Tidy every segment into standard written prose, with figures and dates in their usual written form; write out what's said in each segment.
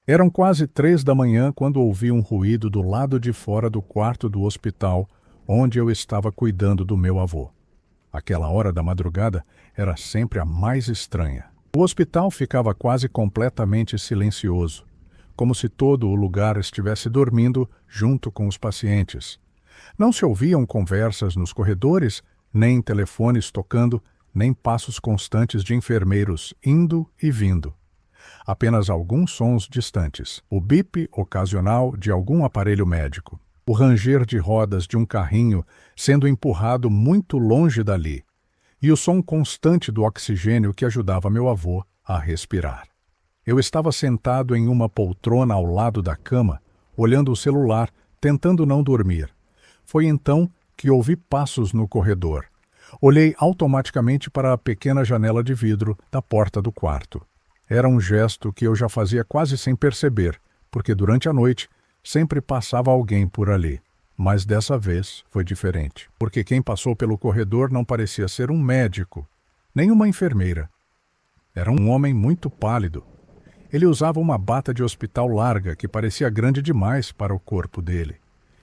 Eram quase 3 da manhã quando ouvi um ruído do lado de fora do quarto do hospital onde eu estava cuidando do meu avô. Aquela hora da madrugada era sempre a mais estranha. O hospital ficava quase completamente silencioso, como se todo o lugar estivesse dormindo junto com os pacientes. Não se ouviam conversas nos corredores, nem telefones tocando, nem passos constantes de enfermeiros indo e vindo. Apenas alguns sons distantes, o bip ocasional de algum aparelho médico, o ranger de rodas de um carrinho sendo empurrado muito longe dali, e o som constante do oxigênio que ajudava meu avô a respirar. Eu estava sentado em uma poltrona ao lado da cama, olhando o celular, tentando não dormir. Foi então que ouvi passos no corredor. Olhei automaticamente para a pequena janela de vidro da porta do quarto. Era um gesto que eu já fazia quase sem perceber, porque durante a noite sempre passava alguém por ali. Mas dessa vez foi diferente, porque quem passou pelo corredor não parecia ser um médico, nem uma enfermeira. Era um homem muito pálido. Ele usava uma bata de hospital larga que parecia grande demais para o corpo dele.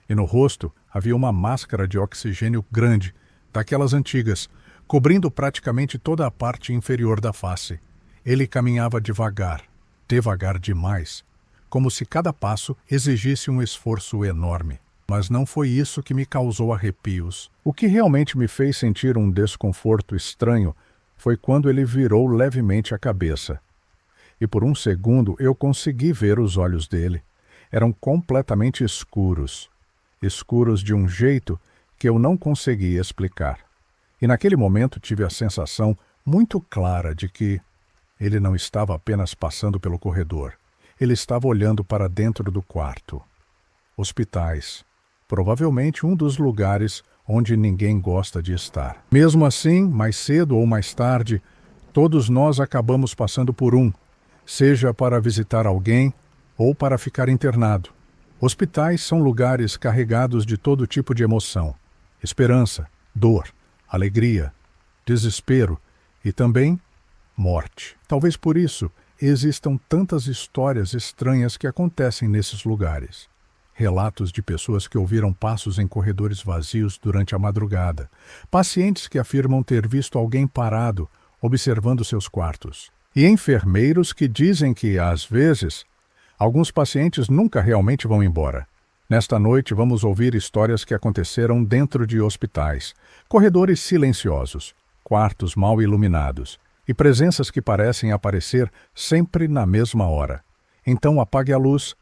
E no rosto havia uma máscara de oxigênio grande, daquelas antigas, cobrindo praticamente toda a parte inferior da face. Ele caminhava devagar demais, como se cada passo exigisse um esforço enorme. Mas não foi isso que me causou arrepios. O que realmente me fez sentir um desconforto estranho foi quando ele virou levemente a cabeça. E por um segundo eu consegui ver os olhos dele. Eram completamente escuros. Escuros de um jeito que eu não conseguia explicar. E naquele momento tive a sensação muito clara de que ele não estava apenas passando pelo corredor. Ele estava olhando para dentro do quarto. Hospitais. Provavelmente um dos lugares onde ninguém gosta de estar. Mesmo assim, mais cedo ou mais tarde, todos nós acabamos passando por um, seja para visitar alguém ou para ficar internado. Hospitais são lugares carregados de todo tipo de emoção. Esperança, dor, alegria, desespero e também morte. Talvez por isso existam tantas histórias estranhas que acontecem nesses lugares. Relatos de pessoas que ouviram passos em corredores vazios durante a madrugada. Pacientes que afirmam ter visto alguém parado, observando seus quartos. E enfermeiros que dizem que, às vezes, alguns pacientes nunca realmente vão embora. Nesta noite vamos ouvir histórias que aconteceram dentro de hospitais, corredores silenciosos, quartos mal iluminados e presenças que parecem aparecer sempre na mesma hora. Então apague a luz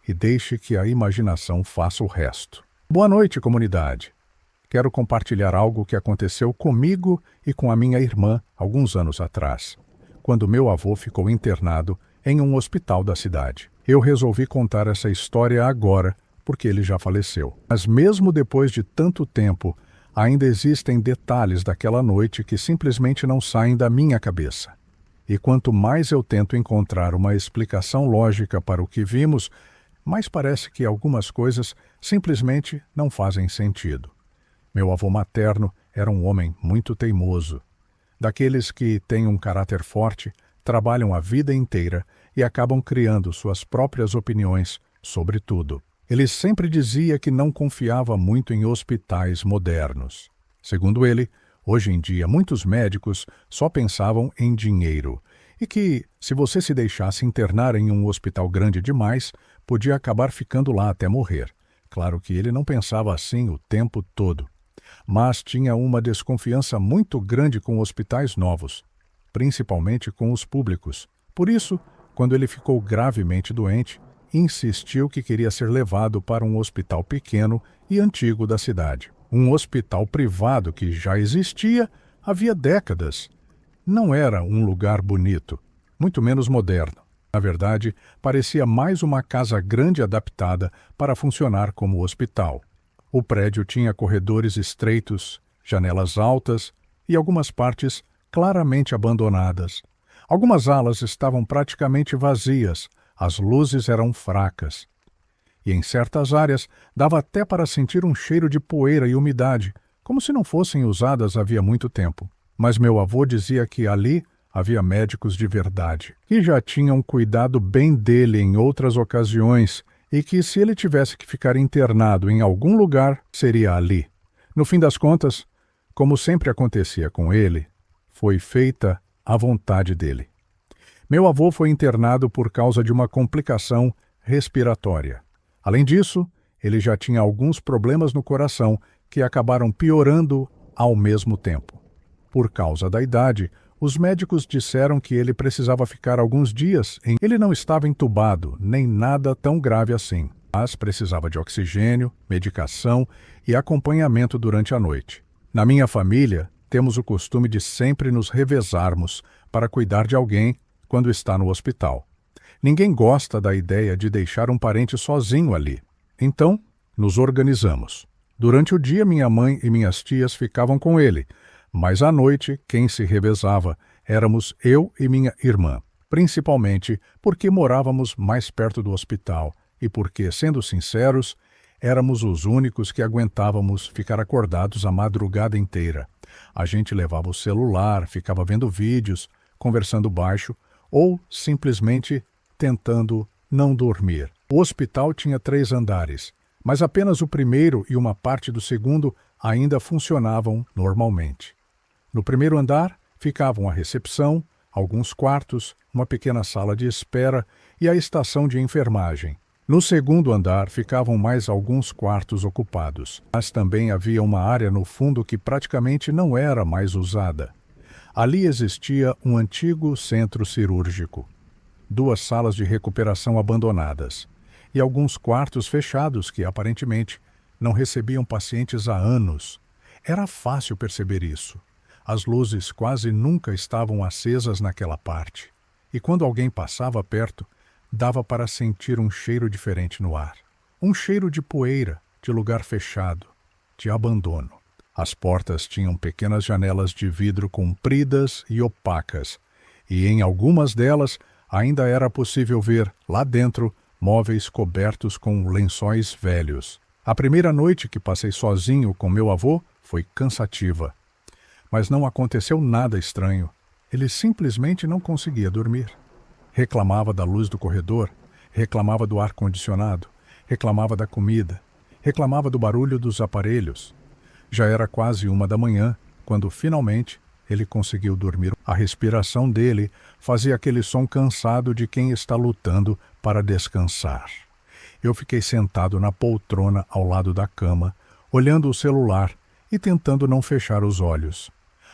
e deixe que a imaginação faça o resto. Boa noite, comunidade. Quero compartilhar algo que aconteceu comigo e com a minha irmã alguns anos atrás, quando meu avô ficou internado em um hospital da cidade. Eu resolvi contar essa história agora, porque ele já faleceu. Mas mesmo depois de tanto tempo, ainda existem detalhes daquela noite que simplesmente não saem da minha cabeça. E quanto mais eu tento encontrar uma explicação lógica para o que vimos, mais parece que algumas coisas simplesmente não fazem sentido. Meu avô materno era um homem muito teimoso, daqueles que têm um caráter forte, trabalham a vida inteira e acabam criando suas próprias opiniões sobre tudo. Ele sempre dizia que não confiava muito em hospitais modernos. Segundo ele, hoje em dia muitos médicos só pensavam em dinheiro e que, se você se deixasse internar em um hospital grande demais, podia acabar ficando lá até morrer. Claro que ele não pensava assim o tempo todo, mas tinha uma desconfiança muito grande com hospitais novos, principalmente com os públicos. Por isso, quando ele ficou gravemente doente, insistiu que queria ser levado para um hospital pequeno e antigo da cidade. Um hospital privado que já existia havia décadas. Não era um lugar bonito, muito menos moderno. Na verdade, parecia mais uma casa grande adaptada para funcionar como hospital. O prédio tinha corredores estreitos, janelas altas e algumas partes claramente abandonadas. Algumas alas estavam praticamente vazias, as luzes eram fracas. E em certas áreas dava até para sentir um cheiro de poeira e umidade, como se não fossem usadas havia muito tempo. Mas meu avô dizia que ali Havia médicos de verdade, que já tinham cuidado bem dele em outras ocasiões e que, se ele tivesse que ficar internado em algum lugar, seria ali. No fim das contas, como sempre acontecia com ele, foi feita a vontade dele. Meu avô foi internado por causa de uma complicação respiratória. Além disso, ele já tinha alguns problemas no coração que acabaram piorando ao mesmo tempo. Por causa da idade, os médicos disseram que ele precisava ficar alguns dias em... Ele não estava entubado, nem nada tão grave assim, mas precisava de oxigênio, medicação e acompanhamento durante a noite. Na minha família, temos o costume de sempre nos revezarmos para cuidar de alguém quando está no hospital. Ninguém gosta da ideia de deixar um parente sozinho ali. Então, nos organizamos. Durante o dia, minha mãe e minhas tias ficavam com ele, mas à noite, quem se revezava éramos eu e minha irmã, principalmente porque morávamos mais perto do hospital e porque, sendo sinceros, éramos os únicos que aguentávamos ficar acordados a madrugada inteira. A gente levava o celular, ficava vendo vídeos, conversando baixo ou simplesmente tentando não dormir. O hospital tinha 3 andares, mas apenas o primeiro e uma parte do segundo ainda funcionavam normalmente. No primeiro andar ficavam a recepção, alguns quartos, uma pequena sala de espera e a estação de enfermagem. No segundo andar ficavam mais alguns quartos ocupados, mas também havia uma área no fundo que praticamente não era mais usada. Ali existia um antigo centro cirúrgico, 2 salas de recuperação abandonadas e alguns quartos fechados que, aparentemente, não recebiam pacientes há anos. Era fácil perceber isso. As luzes quase nunca estavam acesas naquela parte, e quando alguém passava perto, dava para sentir um cheiro diferente no ar. Um cheiro de poeira, de lugar fechado, de abandono. As portas tinham pequenas janelas de vidro compridas e opacas, e em algumas delas ainda era possível ver, lá dentro, móveis cobertos com lençóis velhos. A primeira noite que passei sozinho com meu avô foi cansativa. Mas não aconteceu nada estranho. Ele simplesmente não conseguia dormir. Reclamava da luz do corredor, reclamava do ar-condicionado, reclamava da comida, reclamava do barulho dos aparelhos. Já era quase 1 da manhã, quando finalmente ele conseguiu dormir. A respiração dele fazia aquele som cansado de quem está lutando para descansar. Eu fiquei sentado na poltrona ao lado da cama, olhando o celular e tentando não fechar os olhos.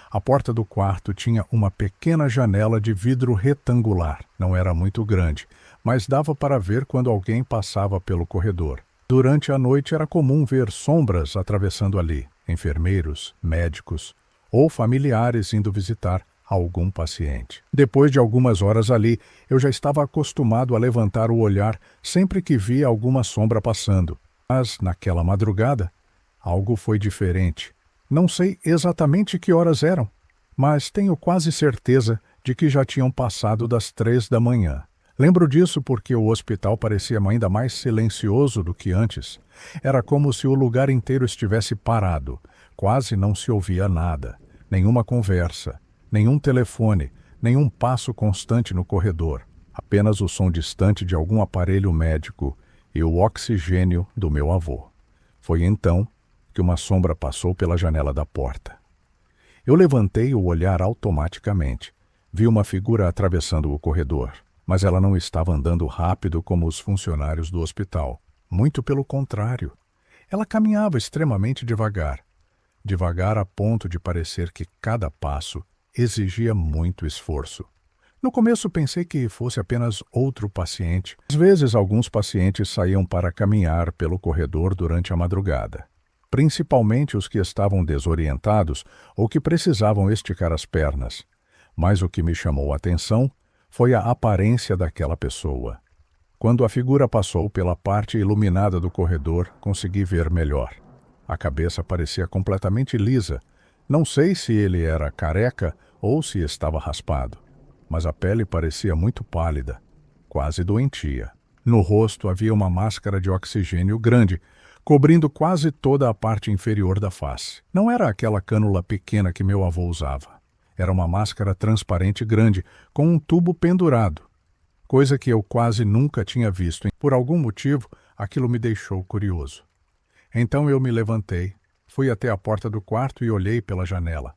A porta do quarto tinha uma pequena janela de vidro retangular. Não era muito grande, mas dava para ver quando alguém passava pelo corredor. Durante a noite era comum ver sombras atravessando ali, enfermeiros, médicos ou familiares indo visitar algum paciente. Depois de algumas horas ali, eu já estava acostumado a levantar o olhar sempre que via alguma sombra passando. Mas, naquela madrugada, algo foi diferente. Não sei exatamente que horas eram, mas tenho quase certeza de que já tinham passado das 3 da manhã. Lembro disso porque o hospital parecia ainda mais silencioso do que antes. Era como se o lugar inteiro estivesse parado. Quase não se ouvia nada. Nenhuma conversa, nenhum telefone, nenhum passo constante no corredor. Apenas o som distante de algum aparelho médico e o oxigênio do meu avô. Foi então que uma sombra passou pela janela da porta. Eu levantei o olhar automaticamente. Vi uma figura atravessando o corredor, mas ela não estava andando rápido como os funcionários do hospital. Muito pelo contrário. Ela caminhava extremamente devagar. Devagar a ponto de parecer que cada passo exigia muito esforço. No começo pensei que fosse apenas outro paciente. Às vezes alguns pacientes saíam para caminhar pelo corredor durante a madrugada. Principalmente os que estavam desorientados ou que precisavam esticar as pernas. Mas o que me chamou a atenção foi a aparência daquela pessoa. Quando a figura passou pela parte iluminada do corredor, consegui ver melhor. A cabeça parecia completamente lisa. Não sei se ele era careca ou se estava raspado, mas a pele parecia muito pálida, quase doentia. No rosto havia uma máscara de oxigênio grande, cobrindo quase toda a parte inferior da face. Não era aquela cânula pequena que meu avô usava. Era uma máscara transparente grande, com um tubo pendurado, coisa que eu quase nunca tinha visto. Por algum motivo, aquilo me deixou curioso. Então eu me levantei, fui até a porta do quarto e olhei pela janela.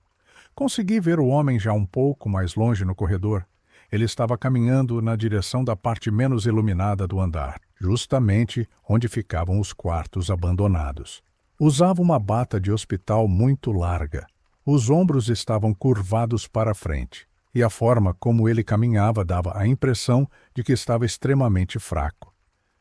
Consegui ver o homem já um pouco mais longe no corredor. Ele estava caminhando na direção da parte menos iluminada do andar, justamente onde ficavam os quartos abandonados. Usava uma bata de hospital muito larga. Os ombros estavam curvados para a frente, e a forma como ele caminhava dava a impressão de que estava extremamente fraco.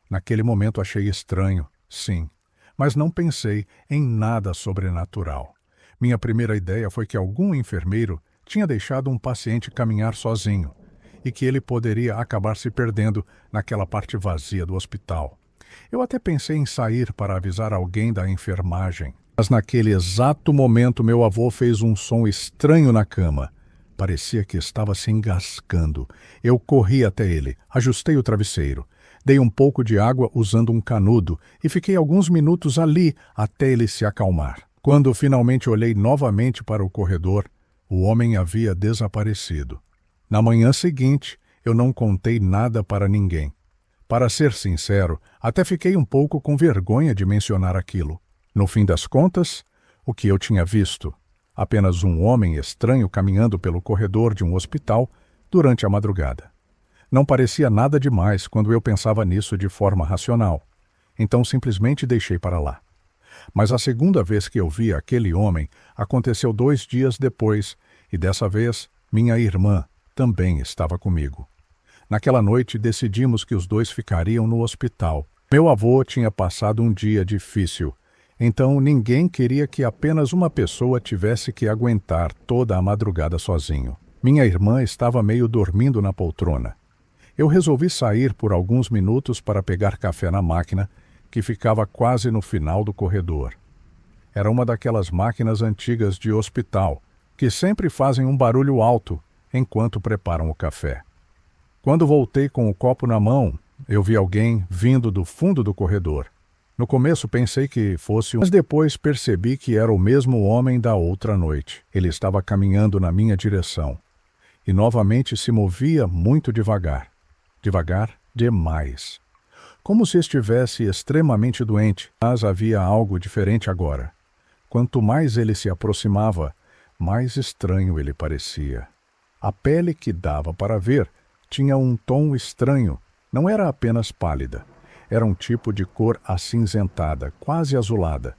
Naquele momento achei estranho, sim, mas não pensei em nada sobrenatural. Minha primeira ideia foi que algum enfermeiro tinha deixado um paciente caminhar sozinho e que ele poderia acabar se perdendo naquela parte vazia do hospital. Eu até pensei em sair para avisar alguém da enfermagem. Mas naquele exato momento meu avô fez um som estranho na cama. Parecia que estava se engasgando. Eu corri até ele, ajustei o travesseiro, dei um pouco de água usando um canudo e fiquei alguns minutos ali até ele se acalmar. Quando finalmente olhei novamente para o corredor, o homem havia desaparecido. Na manhã seguinte, eu não contei nada para ninguém. Para ser sincero, até fiquei um pouco com vergonha de mencionar aquilo. No fim das contas, o que eu tinha visto? Apenas um homem estranho caminhando pelo corredor de um hospital durante a madrugada. Não parecia nada demais quando eu pensava nisso de forma racional. Então simplesmente deixei para lá. Mas a segunda vez que eu vi aquele homem aconteceu 2 dias depois, e dessa vez minha irmã também estava comigo. Naquela noite decidimos que os dois ficariam no hospital. Meu avô tinha passado um dia difícil, então ninguém queria que apenas uma pessoa tivesse que aguentar toda a madrugada sozinho. Minha irmã estava meio dormindo na poltrona. Eu resolvi sair por alguns minutos para pegar café na máquina, que ficava quase no final do corredor. Era uma daquelas máquinas antigas de hospital, que sempre fazem um barulho alto enquanto preparam o café. Quando voltei com o copo na mão, eu vi alguém vindo do fundo do corredor. No começo pensei que fosse mas depois percebi que era o mesmo homem da outra noite. Ele estava caminhando na minha direção. E novamente se movia muito devagar. Devagar demais. Como se estivesse extremamente doente, mas havia algo diferente agora. Quanto mais ele se aproximava, mais estranho ele parecia. A pele que dava para ver tinha um tom estranho, não era apenas pálida. Era um tipo de cor acinzentada, quase azulada.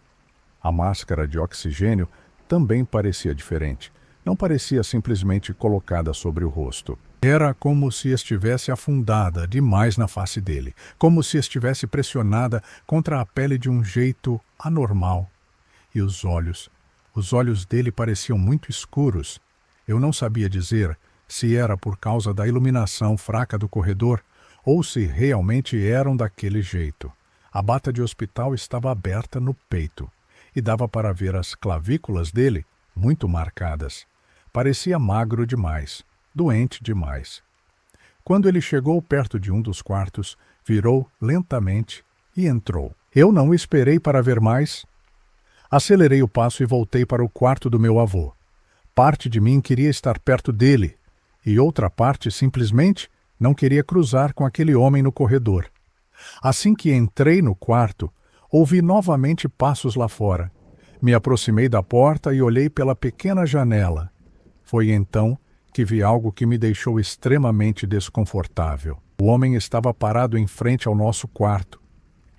A máscara de oxigênio também parecia diferente. Não parecia simplesmente colocada sobre o rosto. Era como se estivesse afundada demais na face dele, como se estivesse pressionada contra a pele de um jeito anormal. E os olhos dele pareciam muito escuros. Eu não sabia dizer se era por causa da iluminação fraca do corredor ou se realmente eram daquele jeito. A bata de hospital estava aberta no peito e dava para ver as clavículas dele muito marcadas. Parecia magro demais, doente demais. Quando ele chegou perto de um dos quartos, virou lentamente e entrou. Eu não esperei para ver mais. Acelerei o passo e voltei para o quarto do meu avô. Parte de mim queria estar perto dele, e outra parte simplesmente não queria cruzar com aquele homem no corredor. Assim que entrei no quarto, ouvi novamente passos lá fora. Me aproximei da porta e olhei pela pequena janela. Foi então que vi algo que me deixou extremamente desconfortável. O homem estava parado em frente ao nosso quarto.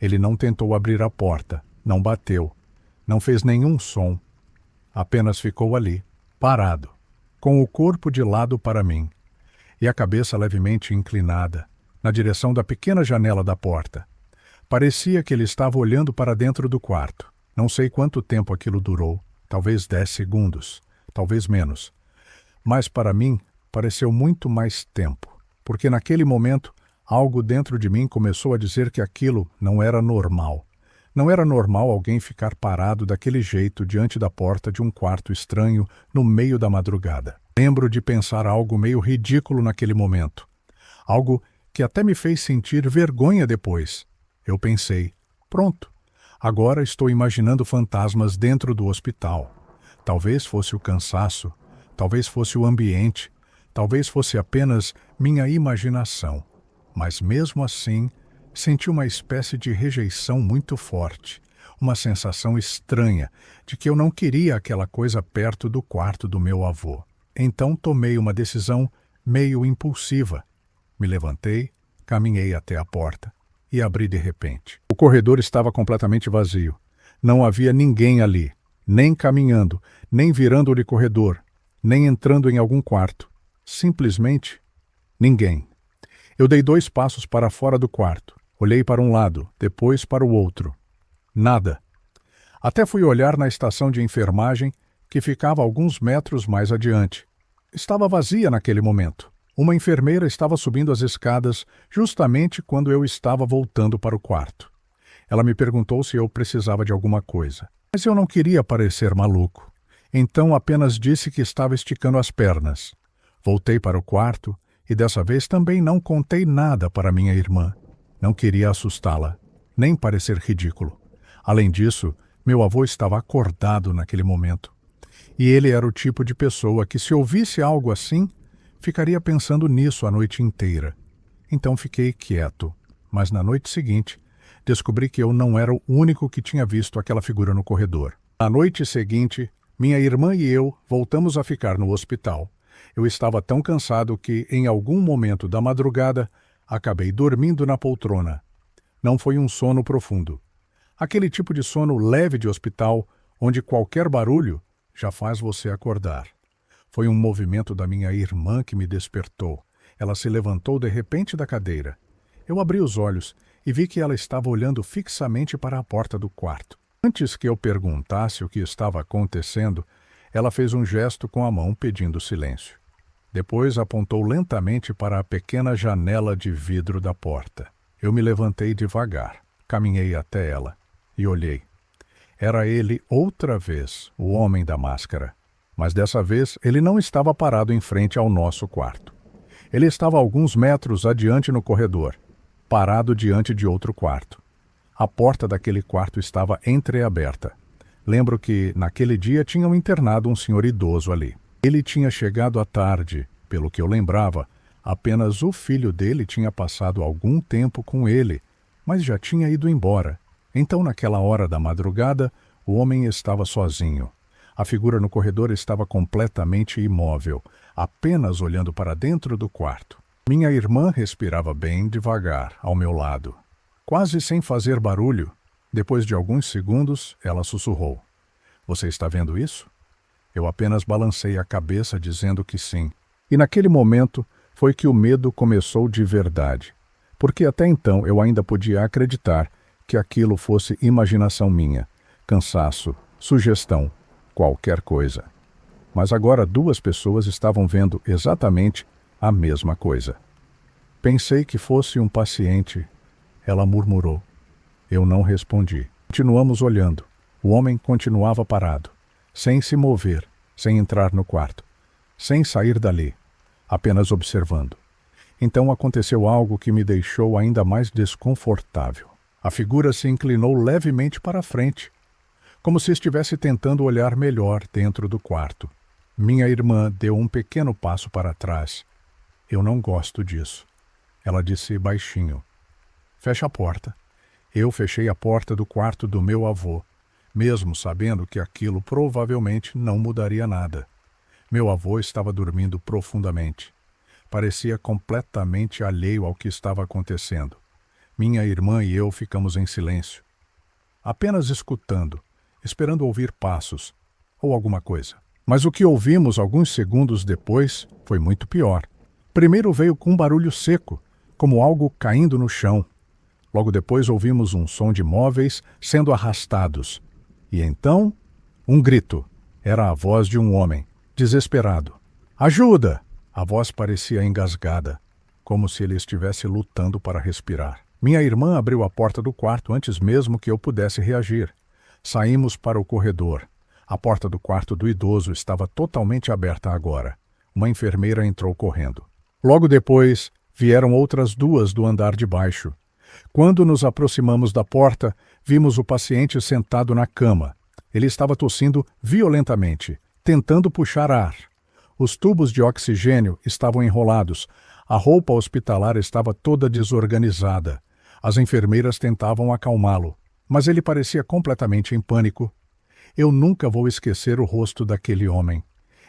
Ele não tentou abrir a porta, não bateu, não fez nenhum som. Apenas ficou ali, parado, com o corpo de lado para mim, e a cabeça levemente inclinada, na direção da pequena janela da porta. Parecia que ele estava olhando para dentro do quarto. Não sei quanto tempo aquilo durou, talvez 10 segundos, talvez menos. Mas para mim pareceu muito mais tempo, porque naquele momento algo dentro de mim começou a dizer que aquilo não era normal. Não era normal alguém ficar parado daquele jeito diante da porta de um quarto estranho no meio da madrugada. Lembro de pensar algo meio ridículo naquele momento. Algo que até me fez sentir vergonha depois. Eu pensei, pronto, agora estou imaginando fantasmas dentro do hospital. Talvez fosse o cansaço, talvez fosse o ambiente, talvez fosse apenas minha imaginação. Mas mesmo assim, senti uma espécie de rejeição muito forte, uma sensação estranha de que eu não queria aquela coisa perto do quarto do meu avô. Então tomei uma decisão meio impulsiva. Me levantei, caminhei até a porta e abri de repente. O corredor estava completamente vazio. Não havia ninguém ali, nem caminhando, nem virando de corredor, nem entrando em algum quarto. Simplesmente ninguém. Eu dei 2 passos para fora do quarto. Olhei para um lado, depois para o outro. Nada. Até fui olhar na estação de enfermagem, que ficava alguns metros mais adiante. Estava vazia naquele momento. Uma enfermeira estava subindo as escadas justamente quando eu estava voltando para o quarto. Ela me perguntou se eu precisava de alguma coisa. Mas eu não queria parecer maluco. Então apenas disse que estava esticando as pernas. Voltei para o quarto e dessa vez também não contei nada para minha irmã. Não queria assustá-la, nem parecer ridículo. Além disso, meu avô estava acordado naquele momento. E ele era o tipo de pessoa que, se ouvisse algo assim, ficaria pensando nisso a noite inteira. Então fiquei quieto, mas na noite seguinte, descobri que eu não era o único que tinha visto aquela figura no corredor. Na noite seguinte, minha irmã e eu voltamos a ficar no hospital. Eu estava tão cansado que, em algum momento da madrugada, acabei dormindo na poltrona. Não foi um sono profundo. Aquele tipo de sono leve de hospital, onde qualquer barulho já faz você acordar. Foi um movimento da minha irmã que me despertou. Ela se levantou de repente da cadeira. Eu abri os olhos e vi que ela estava olhando fixamente para a porta do quarto. Antes que eu perguntasse o que estava acontecendo, ela fez um gesto com a mão pedindo silêncio. Depois apontou lentamente para a pequena janela de vidro da porta. Eu me levantei devagar, caminhei até ela e olhei. Era ele outra vez, o homem da máscara. Mas dessa vez ele não estava parado em frente ao nosso quarto. Ele estava alguns metros adiante no corredor, parado diante de outro quarto. A porta daquele quarto estava entreaberta. Lembro que, naquele dia, tinham internado um senhor idoso ali. Ele tinha chegado à tarde, pelo que eu lembrava. Apenas o filho dele tinha passado algum tempo com ele, mas já tinha ido embora. Então, naquela hora da madrugada, o homem estava sozinho. A figura no corredor estava completamente imóvel, apenas olhando para dentro do quarto. Minha irmã respirava bem devagar, ao meu lado. Quase sem fazer barulho, depois de alguns segundos, ela sussurrou. Você está vendo isso? Eu apenas balancei a cabeça dizendo que sim. E naquele momento foi que o medo começou de verdade. Porque até então eu ainda podia acreditar que aquilo fosse imaginação minha, cansaço, sugestão, qualquer coisa. Mas agora 2 pessoas estavam vendo exatamente a mesma coisa. Pensei que fosse um paciente. Ela murmurou. Eu não respondi. Continuamos olhando. O homem continuava parado, sem se mover, sem entrar no quarto, sem sair dali, apenas observando. Então aconteceu algo que me deixou ainda mais desconfortável. A figura se inclinou levemente para a frente, como se estivesse tentando olhar melhor dentro do quarto. Minha irmã deu um pequeno passo para trás. Eu não gosto disso. Ela disse baixinho. Fecha a porta. Eu fechei a porta do quarto do meu avô, mesmo sabendo que aquilo provavelmente não mudaria nada. Meu avô estava dormindo profundamente. Parecia completamente alheio ao que estava acontecendo. Minha irmã e eu ficamos em silêncio, apenas escutando, esperando ouvir passos ou alguma coisa. Mas o que ouvimos alguns segundos depois foi muito pior. Primeiro veio com um barulho seco, como algo caindo no chão. Logo depois ouvimos um som de móveis sendo arrastados. E então, um grito. Era a voz de um homem, desesperado. Ajuda! A voz parecia engasgada, como se ele estivesse lutando para respirar. Minha irmã abriu a porta do quarto antes mesmo que eu pudesse reagir. Saímos para o corredor. A porta do quarto do idoso estava totalmente aberta agora. Uma enfermeira entrou correndo. Logo depois, vieram outras 2 do andar de baixo. Quando nos aproximamos da porta, vimos o paciente sentado na cama. Ele estava tossindo violentamente, tentando puxar ar. Os tubos de oxigênio estavam enrolados, a roupa hospitalar estava toda desorganizada. As enfermeiras tentavam acalmá-lo, mas ele parecia completamente em pânico. Eu nunca vou esquecer o rosto daquele homem.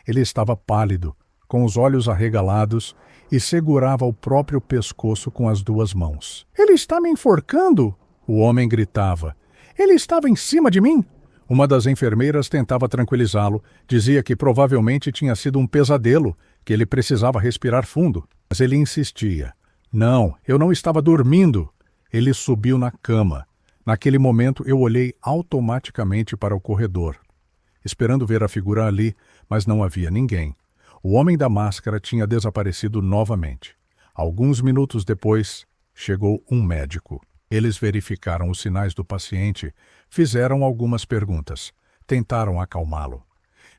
Ele estava pálido, com os olhos arregalados, e segurava o próprio pescoço com as duas mãos. "Ele está me enforcando!" o homem gritava. "Ele estava em cima de mim!" Uma das enfermeiras tentava tranquilizá-lo, dizia que provavelmente tinha sido um pesadelo, que ele precisava respirar fundo. Mas ele insistia. "Não, eu não estava dormindo." Ele subiu na cama. Naquele momento eu olhei automaticamente para o corredor, esperando ver a figura ali, mas não havia ninguém. O homem da máscara tinha desaparecido novamente. Alguns minutos depois, chegou um médico. Eles verificaram os sinais do paciente, fizeram algumas perguntas, tentaram acalmá-lo.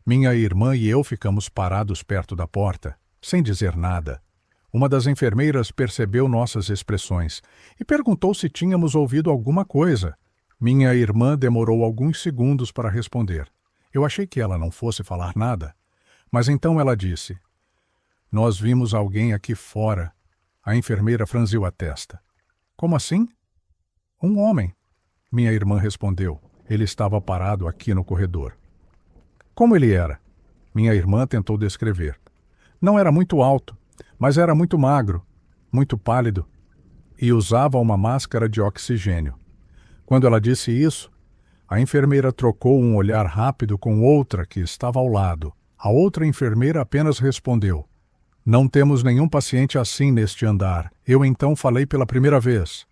Minha irmã e eu ficamos parados perto da porta, sem dizer nada. Uma das enfermeiras percebeu nossas expressões e perguntou se tínhamos ouvido alguma coisa. Minha irmã demorou alguns segundos para responder. Eu achei que ela não fosse falar nada, mas então ela disse: "Nós vimos alguém aqui fora." A enfermeira franziu a testa. "Como assim?" "Um homem." Minha irmã respondeu. "Ele estava parado aqui no corredor." "Como ele era?" Minha irmã tentou descrever. "Não era muito alto, mas era muito magro, muito pálido, e usava uma máscara de oxigênio." Quando ela disse isso, a enfermeira trocou um olhar rápido com outra que estava ao lado. A outra enfermeira apenas respondeu: "Não temos nenhum paciente assim neste andar." Eu então falei pela primeira vez: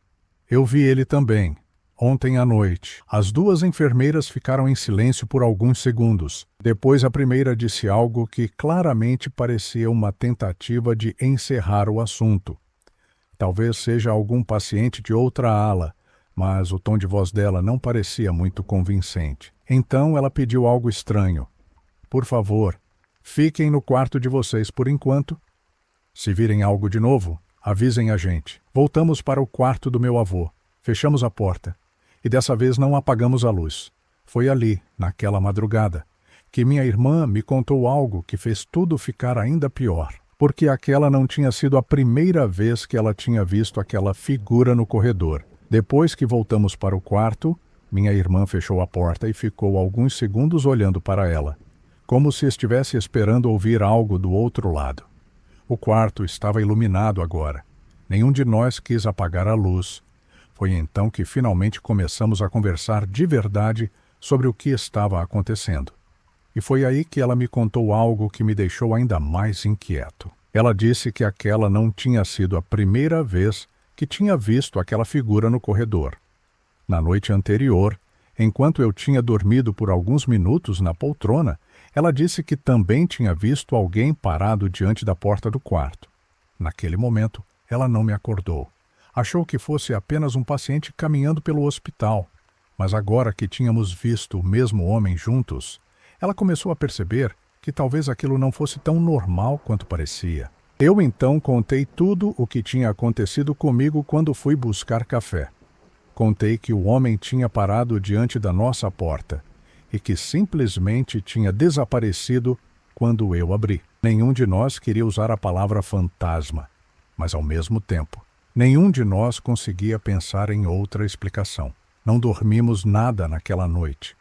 "Eu vi ele também, ontem à noite." As duas enfermeiras ficaram em silêncio por alguns segundos. Depois a primeira disse algo que claramente parecia uma tentativa de encerrar o assunto. Talvez seja algum paciente de outra ala, mas o tom de voz dela não parecia muito convincente. Então ela pediu algo estranho. "Por favor, fiquem no quarto de vocês por enquanto. Se virem algo de novo, avisem a gente." Voltamos para o quarto do meu avô. Fechamos a porta. E dessa vez não apagamos a luz. Foi ali, naquela madrugada, que minha irmã me contou algo que fez tudo ficar ainda pior. Porque aquela não tinha sido a primeira vez que ela tinha visto aquela figura no corredor. Depois que voltamos para o quarto, minha irmã fechou a porta e ficou alguns segundos olhando para ela, como se estivesse esperando ouvir algo do outro lado. O quarto estava iluminado agora. Nenhum de nós quis apagar a luz. Foi então que finalmente começamos a conversar de verdade sobre o que estava acontecendo. E foi aí que ela me contou algo que me deixou ainda mais inquieto. Ela disse que aquela não tinha sido a primeira vez que tinha visto aquela figura no corredor. Na noite anterior, enquanto eu tinha dormido por alguns minutos na poltrona, ela disse que também tinha visto alguém parado diante da porta do quarto. Naquele momento, ela não me acordou. Achou que fosse apenas um paciente caminhando pelo hospital. Mas agora que tínhamos visto o mesmo homem juntos, ela começou a perceber que talvez aquilo não fosse tão normal quanto parecia. Eu então contei tudo o que tinha acontecido comigo quando fui buscar café. Contei que o homem tinha parado diante da nossa porta e que simplesmente tinha desaparecido quando eu abri. Nenhum de nós queria usar a palavra fantasma, mas ao mesmo tempo, nenhum de nós conseguia pensar em outra explicação. Não dormimos nada naquela noite.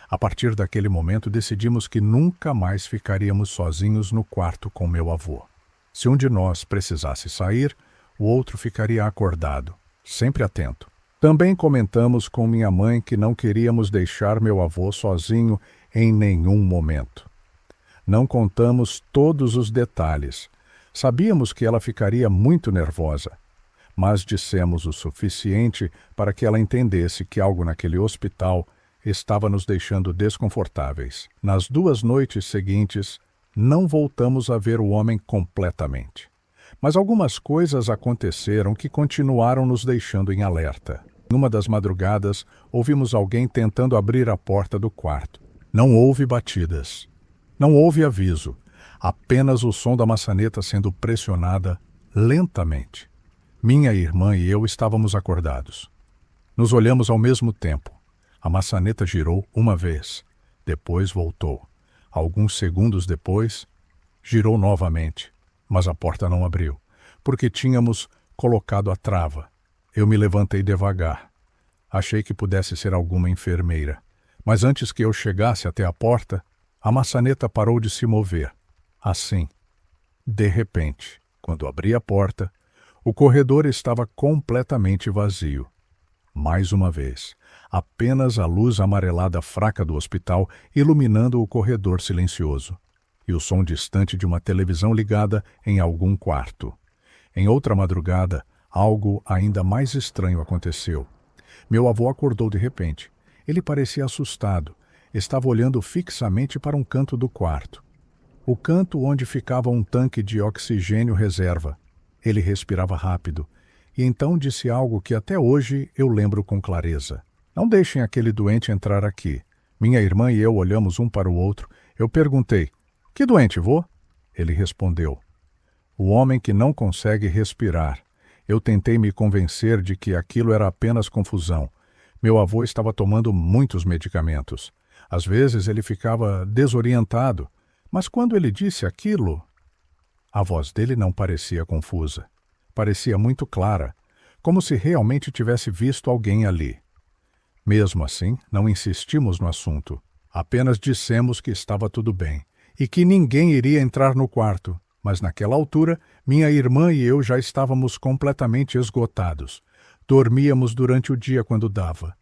A partir daquele momento decidimos que nunca mais ficaríamos sozinhos no quarto com meu avô. Se um de nós precisasse sair, o outro ficaria acordado, sempre atento. Também comentamos com minha mãe que não queríamos deixar meu avô sozinho em nenhum momento. Não contamos todos os detalhes. Sabíamos que ela ficaria muito nervosa, mas dissemos o suficiente para que ela entendesse que algo naquele hospital estava nos deixando desconfortáveis. Nas 2 noites seguintes, não voltamos a ver o homem completamente. Mas algumas coisas aconteceram que continuaram nos deixando em alerta. Numa das madrugadas, ouvimos alguém tentando abrir a porta do quarto. Não houve batidas. Não houve aviso. Apenas o som da maçaneta sendo pressionada lentamente. Minha irmã e eu estávamos acordados. Nos olhamos ao mesmo tempo. A maçaneta girou uma vez. Depois voltou. Alguns segundos depois, Girou novamente, mas a porta não abriu, porque tínhamos colocado a trava. Eu me levantei devagar. Achei que pudesse ser alguma enfermeira, mas antes que eu chegasse até a porta, a maçaneta parou de se mover. Assim, de repente, quando abri a porta, o corredor estava completamente vazio. Mais uma vez, apenas a luz amarelada fraca do hospital iluminando o corredor silencioso, e o som distante de uma televisão ligada em algum quarto. Em outra madrugada, algo ainda mais estranho aconteceu. Meu avô acordou de repente. Ele parecia assustado. Estava olhando fixamente para um canto do quarto. O canto onde ficava um tanque de oxigênio reserva. Ele respirava rápido. E então disse algo que até hoje eu lembro com clareza. Não deixem aquele doente entrar aqui. Minha irmã e eu olhamos um para o outro. Eu perguntei, que doente, vô? Ele respondeu, o homem que não consegue respirar. Eu tentei me convencer de que aquilo era apenas confusão. Meu avô estava tomando muitos medicamentos. Às vezes ele ficava desorientado, mas quando ele disse aquilo, a voz dele não parecia confusa. Parecia muito clara, como se realmente tivesse visto alguém ali. Mesmo assim, não insistimos no assunto. Apenas dissemos que estava tudo bem e que ninguém iria entrar no quarto. Mas naquela altura, minha irmã e eu já estávamos completamente esgotados. Dormíamos durante o dia quando dava.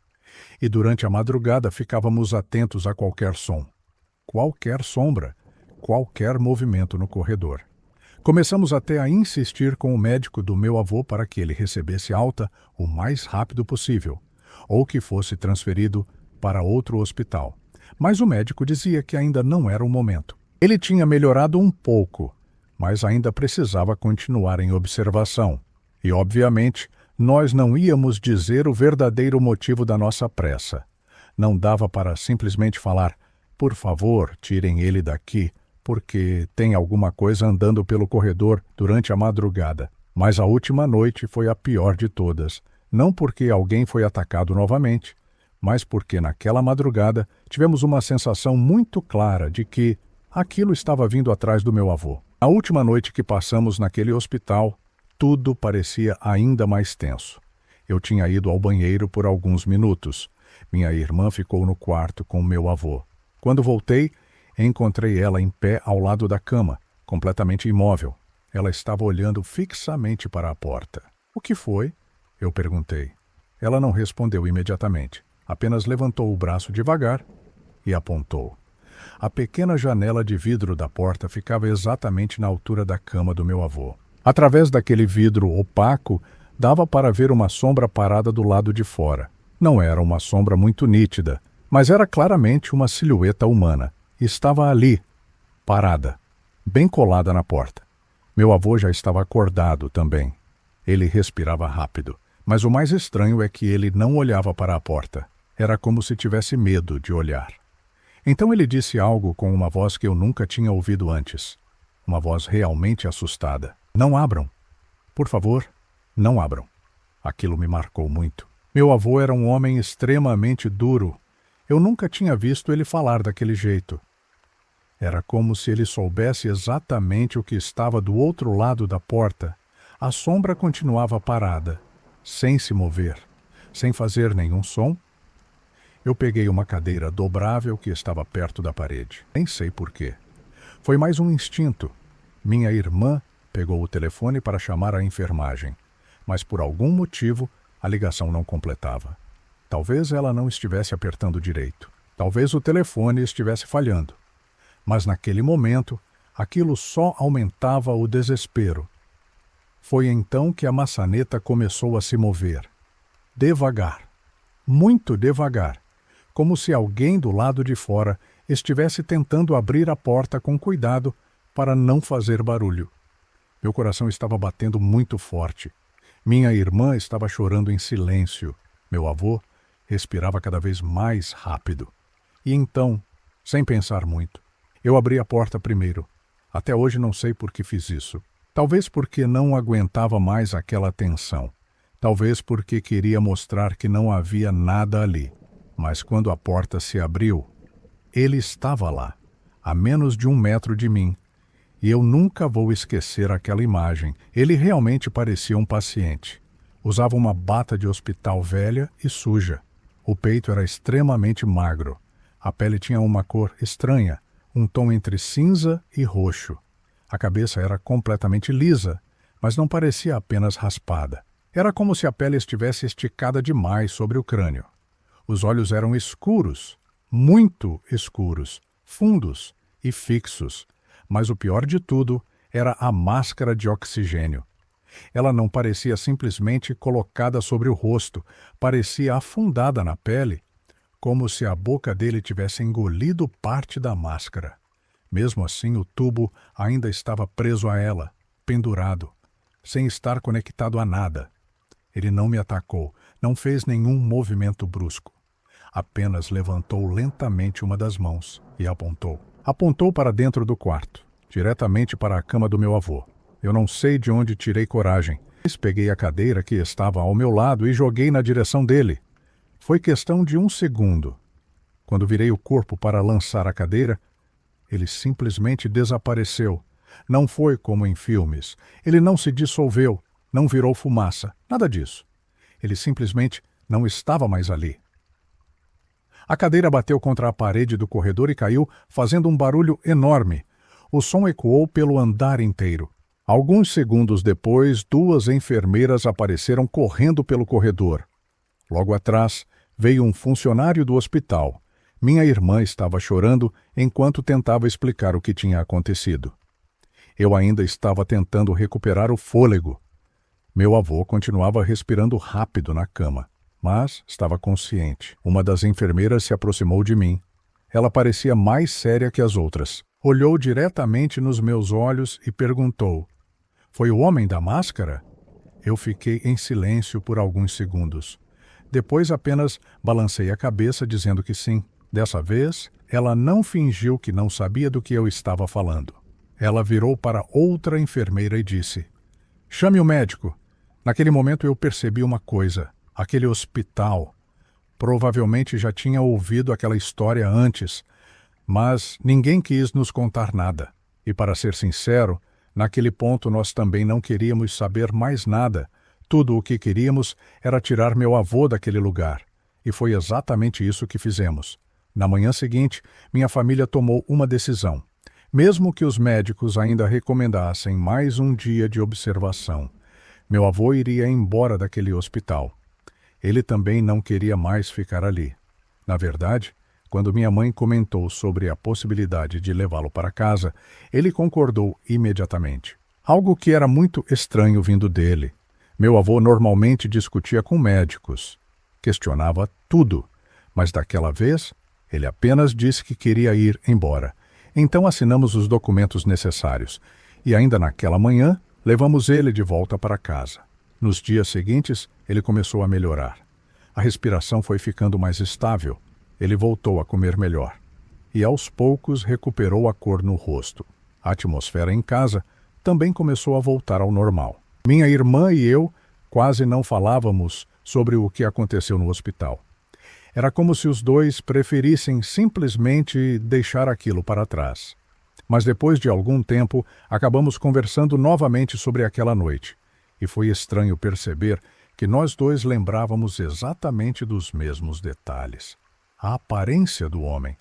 E durante a madrugada ficávamos atentos a qualquer som. Qualquer sombra, qualquer movimento no corredor. Começamos até a insistir com o médico do meu avô para que ele recebesse alta o mais rápido possível, ou que fosse transferido para outro hospital. Mas o médico dizia que ainda não era o momento. Ele tinha melhorado um pouco, mas ainda precisava continuar em observação. E, obviamente, nós não íamos dizer o verdadeiro motivo da nossa pressa. Não dava para simplesmente falar, por favor, tirem ele daqui, porque tem alguma coisa andando pelo corredor durante a madrugada. Mas a última noite foi a pior de todas, não porque alguém foi atacado novamente, mas porque naquela madrugada tivemos uma sensação muito clara de que aquilo estava vindo atrás do meu avô. A última noite que passamos naquele hospital, tudo parecia ainda mais tenso. Eu tinha ido ao banheiro por alguns minutos. Minha irmã ficou no quarto com meu avô. Quando voltei, encontrei ela em pé ao lado da cama, completamente imóvel. Ela estava olhando fixamente para a porta. O que foi? Eu perguntei. Ela não respondeu imediatamente. Apenas levantou o braço devagar e apontou. A pequena janela de vidro da porta ficava exatamente na altura da cama do meu avô. Através daquele vidro opaco, dava para ver uma sombra parada do lado de fora. Não era uma sombra muito nítida, mas era claramente uma silhueta humana. Estava ali, parada, bem colada na porta. Meu avô já estava acordado também. Ele respirava rápido, mas o mais estranho é que ele não olhava para a porta. Era como se tivesse medo de olhar. Então ele disse algo com uma voz que eu nunca tinha ouvido antes. Uma voz realmente assustada. Não abram. Por favor, não abram. Aquilo me marcou muito. Meu avô era um homem extremamente duro. Eu nunca tinha visto ele falar daquele jeito. Era como se ele soubesse exatamente o que estava do outro lado da porta. A sombra continuava parada, sem se mover, sem fazer nenhum som. Eu peguei uma cadeira dobrável que estava perto da parede. Nem sei porquê. Foi mais um instinto. Minha irmã pegou o telefone para chamar a enfermagem, mas por algum motivo a ligação não completava. Talvez ela não estivesse apertando direito. Talvez o telefone estivesse falhando. Mas naquele momento, aquilo só aumentava o desespero. Foi então que a maçaneta começou a se mover. Devagar. Muito devagar. Como se alguém do lado de fora estivesse tentando abrir a porta com cuidado para não fazer barulho. Meu coração estava batendo muito forte. Minha irmã estava chorando em silêncio. Meu avô respirava cada vez mais rápido. E então, sem pensar muito, eu abri a porta primeiro. Até hoje não sei por que fiz isso. Talvez porque não aguentava mais aquela tensão. Talvez porque queria mostrar que não havia nada ali. Mas quando a porta se abriu, ele estava lá, a menos de 1 metro de mim, E eu nunca vou esquecer aquela imagem. Ele realmente parecia um paciente. Usava uma bata de hospital velha e suja. O peito era extremamente magro. A pele tinha uma cor estranha, um tom entre cinza e roxo. A cabeça era completamente lisa, mas não parecia apenas raspada. Era como se a pele estivesse esticada demais sobre o crânio. Os olhos eram escuros, muito escuros, fundos e fixos. Mas o pior de tudo era a máscara de oxigênio. Ela não parecia simplesmente colocada sobre o rosto, parecia afundada na pele, como se a boca dele tivesse engolido parte da máscara. Mesmo assim, o tubo ainda estava preso a ela, pendurado, sem estar conectado a nada. Ele não me atacou, não fez nenhum movimento brusco. Apenas levantou lentamente uma das mãos e apontou. Apontou para dentro do quarto, diretamente para a cama do meu avô. Eu não sei de onde tirei coragem, mas peguei a cadeira que estava ao meu lado e joguei na direção dele. Foi questão de 1 segundo. Quando virei o corpo para lançar a cadeira, ele simplesmente desapareceu. Não foi como em filmes. Ele não se dissolveu, não virou fumaça, nada disso. Ele simplesmente não estava mais ali. A cadeira bateu contra a parede do corredor e caiu, fazendo um barulho enorme. O som ecoou pelo andar inteiro. Alguns segundos depois, 2 enfermeiras apareceram correndo pelo corredor. Logo atrás, veio um funcionário do hospital. Minha irmã estava chorando enquanto tentava explicar o que tinha acontecido. Eu ainda estava tentando recuperar o fôlego. Meu avô continuava respirando rápido na cama, mas estava consciente. Uma das enfermeiras se aproximou de mim. Ela parecia mais séria que as outras. Olhou diretamente nos meus olhos e perguntou: "Foi o homem da máscara?" Eu fiquei em silêncio por alguns segundos. Depois apenas balancei a cabeça dizendo que sim. Dessa vez, ela não fingiu que não sabia do que eu estava falando. Ela virou para outra enfermeira e disse: "Chame o médico." Naquele momento eu percebi uma coisa. Aquele hospital provavelmente já tinha ouvido aquela história antes, mas ninguém quis nos contar nada. E para ser sincero, naquele ponto nós também não queríamos saber mais nada. Tudo o que queríamos era tirar meu avô daquele lugar. E foi exatamente isso que fizemos. Na manhã seguinte, minha família tomou uma decisão. Mesmo que os médicos ainda recomendassem mais um dia de observação, meu avô iria embora daquele hospital. Ele também não queria mais ficar ali. Na verdade, quando minha mãe comentou sobre a possibilidade de levá-lo para casa, ele concordou imediatamente. Algo que era muito estranho vindo dele. Meu avô normalmente discutia com médicos. Questionava tudo, mas daquela vez ele apenas disse que queria ir embora. Então assinamos os documentos necessários e ainda naquela manhã levamos ele de volta para casa. Nos dias seguintes, ele começou a melhorar. A respiração foi ficando mais estável. Ele voltou a comer melhor. E aos poucos recuperou a cor no rosto. A atmosfera em casa também começou a voltar ao normal. Minha irmã e eu quase não falávamos sobre o que aconteceu no hospital. Era como se os dois preferissem simplesmente deixar aquilo para trás. Mas depois de algum tempo, acabamos conversando novamente sobre aquela noite. E foi estranho perceber que nós dois lembrávamos exatamente dos mesmos detalhes. A aparência do homem,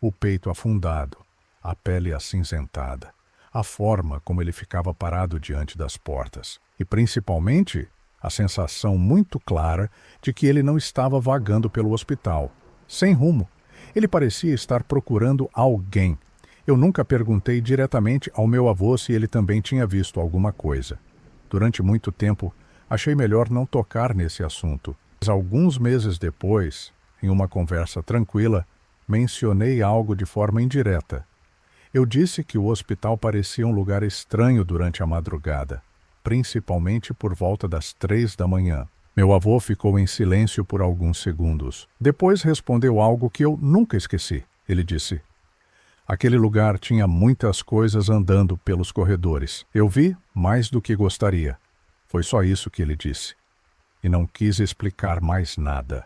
o peito afundado, a pele acinzentada, a forma como ele ficava parado diante das portas e, principalmente, a sensação muito clara de que ele não estava vagando pelo hospital, sem rumo. Ele parecia estar procurando alguém. Eu nunca perguntei diretamente ao meu avô se ele também tinha visto alguma coisa. Durante muito tempo, achei melhor não tocar nesse assunto. Mas alguns meses depois, em uma conversa tranquila, mencionei algo de forma indireta. Eu disse que o hospital parecia um lugar estranho durante a madrugada, principalmente por volta das 3 da manhã. Meu avô ficou em silêncio por alguns segundos. Depois respondeu algo que eu nunca esqueci. Ele disse: "Aquele lugar tinha muitas coisas andando pelos corredores. Eu vi mais do que gostaria." Foi só isso que ele disse. E não quis explicar mais nada.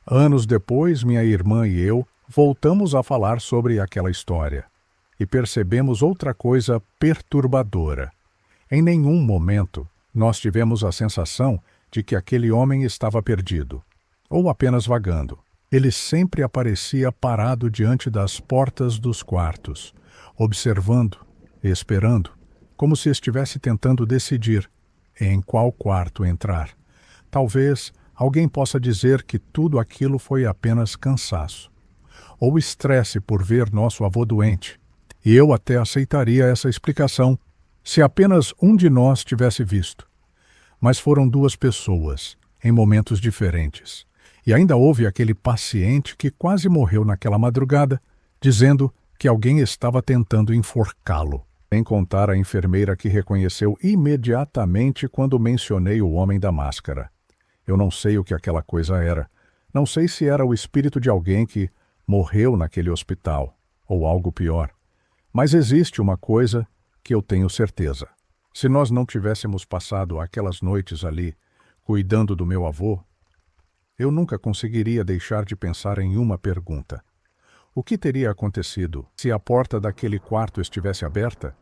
Anos depois, minha irmã e eu voltamos a falar sobre aquela história. e percebemos outra coisa perturbadora. Em nenhum momento nós tivemos a sensação de que aquele homem estava perdido, ou apenas vagando. Ele sempre aparecia parado diante das portas dos quartos, observando, esperando, como se estivesse tentando decidir em qual quarto entrar. Talvez alguém possa dizer que tudo aquilo foi apenas cansaço, ou estresse por ver nosso avô doente. E eu até aceitaria essa explicação se apenas um de nós tivesse visto. Mas foram duas pessoas, em momentos diferentes. E ainda houve aquele paciente que quase morreu naquela madrugada, dizendo que alguém estava tentando enforcá-lo. Sem contar a enfermeira que reconheceu imediatamente quando mencionei o homem da máscara. Eu não sei o que aquela coisa era. Não sei se era o espírito de alguém que morreu naquele hospital, ou algo pior. Mas existe uma coisa que eu tenho certeza. Se nós não tivéssemos passado aquelas noites ali, cuidando do meu avô, eu nunca conseguiria deixar de pensar em uma pergunta. O que teria acontecido se a porta daquele quarto estivesse aberta